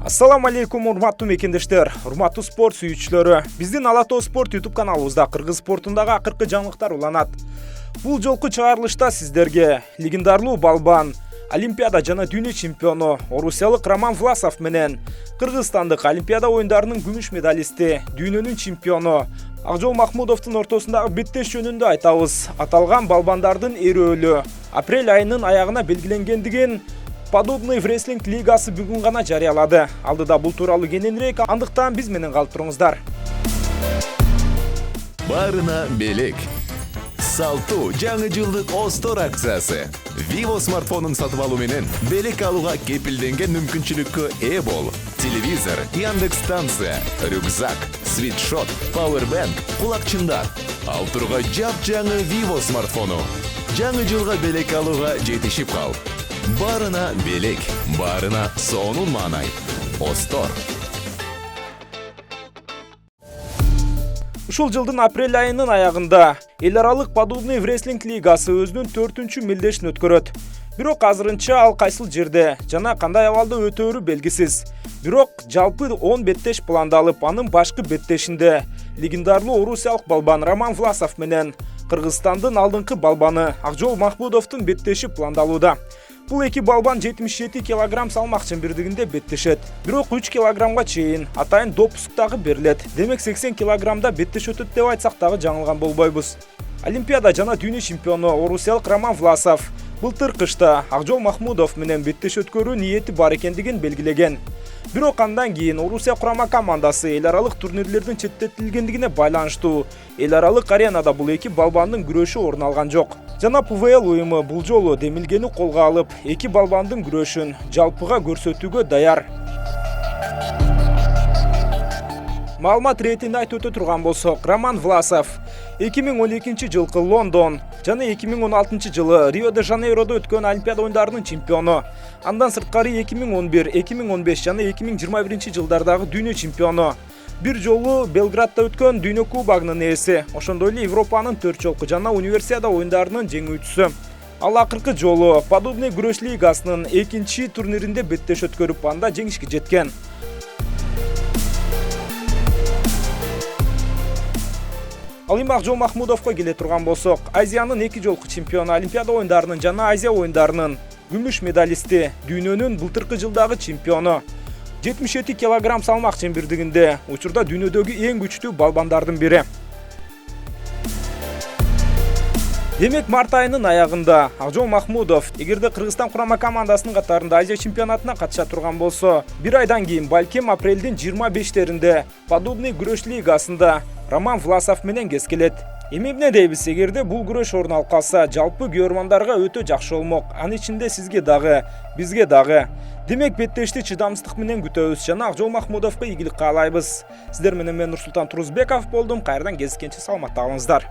Assalamu алейкум, урматтуу мекендештер, урматтуу спорт сүйүүчүлөрү. Биздин Ала Тоо спорт YouTube каналыбызда кыргыз спортундагы акыркы жаңылыктар уланат. Бул жолку чыгарылышта сиздерге легендарлуу балбан, Олимпиада жана дүйнө чемпиону орусиялык Роман Власов менен кыргызстандык Олимпиада оюндарынын күмүш медалисти, дүйнөнүн чемпиону Акжол Махмудовдун ортосундагы беттеш жөнүндө айтабыз. Аталган балбандардын эрөөлү апрель айынын аягына белгиленгендигин Подобный wrestling лигасы бүгүн гана жарыялады. Алдыда бул тууралуу кененирээк, андыктан биз менен калып туруңуздар. Барына белек. Салтуу жаңы жылдык Остор акциясы. Vivo смартфонун сатып алуу менен белек алууга кепилденген мүмкүнчүлүккө ээ бол. Телевизор, Яндекс станция, рюкзак, свитшот, пауэрбанк, кулакчындар. Ал турга жап-жаңы Vivo смартфону. Жаңы жылга белек алууга жетишип кал. Барына белек, барына сонун маанай. Остор. Ушул жылдын апрель айынын аягында эл аралык подобный wrestling лигасы өзүнүн 4-чү мелдешин өткөрөт. Бирок азырынча ал кайсыл жерде жана кандай абалда өтөөрү белгисиз. Бирок жалпы 10 беттеш пландалып, анын башкы беттешинде легендарлуу орусиялык балбан Роман Власов менен Кыргызстандын алдыңкы балбаны Акжол Махмудовдун беттеши пландалууда. Бул эки балбан 77 килограмм салмак чембирдигинде беттешет. Бирок 3 килограммга чейин атайын допуск дагы берилет. Демек 80 килограммда беттеш өтөт деп айтсак дагы жаңылган болбойбуз. Олимпиада жана дүйнө чемпиону орусиялык Роман Власов былтыр кышта Акжол Махмудов менен беттеш өткөрүү ниети бар экендигин белгилеген. Бирок андан кийин Орусия курама командасы эл аралык турнирлердин четтетилгендигине байланыштуу эл аралык аренада бул эки балбандын күрөшү орун алган жок. Жана ПВЛ уюму бул жолу демилгени колго алып, эки балбандын күрөшүн жалпыга көрсөтүүгө даяр. Маалымат иретинде айтып өтө турган болсок, Роман Власов 2012 жылкы Лондон жана 2016 жылы Рио-де-Жанейродо өткөн Олимпиада оюндарынын чемпиону. Андан сырткары 2011, 2015 жана 2021 жылдардагы дүйнө чемпиону. Бир жолу Белградда өткөн дүйнө кубогунун ээси, ошондой эле Европанын 4 жолку жана универсиада оюндарынын жеңүүчүсү. Ал акыркы жолу подобный күрөш лигасынын 2-чи турниринде беттеш өткөрүп, анда жеңишке жеткен. Ал эми Акжол Махмудовго келе турган болсок, Азиянын 2 жолку чемпиону, Олимпиада оюндарынын жана Азия оюндарынын күмүш медалисти, дүйнөнүн былтыркы жылдагы чемпиону. 77 килограмм салмак чембирдигинде учурда дүйнөдөгү эң күчтүү балбандардын бири. Демек март айынын аягында Акжол Махмудов эгерде Кыргызстан курама командасынын катарында Азия чемпионатына катыша турган болсо, бир айдан кийин балким апрелдин 25-теринде подобный күрөш лигасында Роман Власов менен кескелет. Эми эмне дейбиз, эгерде бул күрөш орун алып калса, жалпы көрөрмандарга өтө жакшы болмок. Анын ичинде сизге дагы, бизге дагы. Демек беттешти чыдамсыздык менен күтөбүз жана Акжол Махмудовго ийгилик каалайбыз. Сиздер менен мен Нурсултан Турузбеков болдум. Кайрадан кезишкенче саламатта калыңыздар.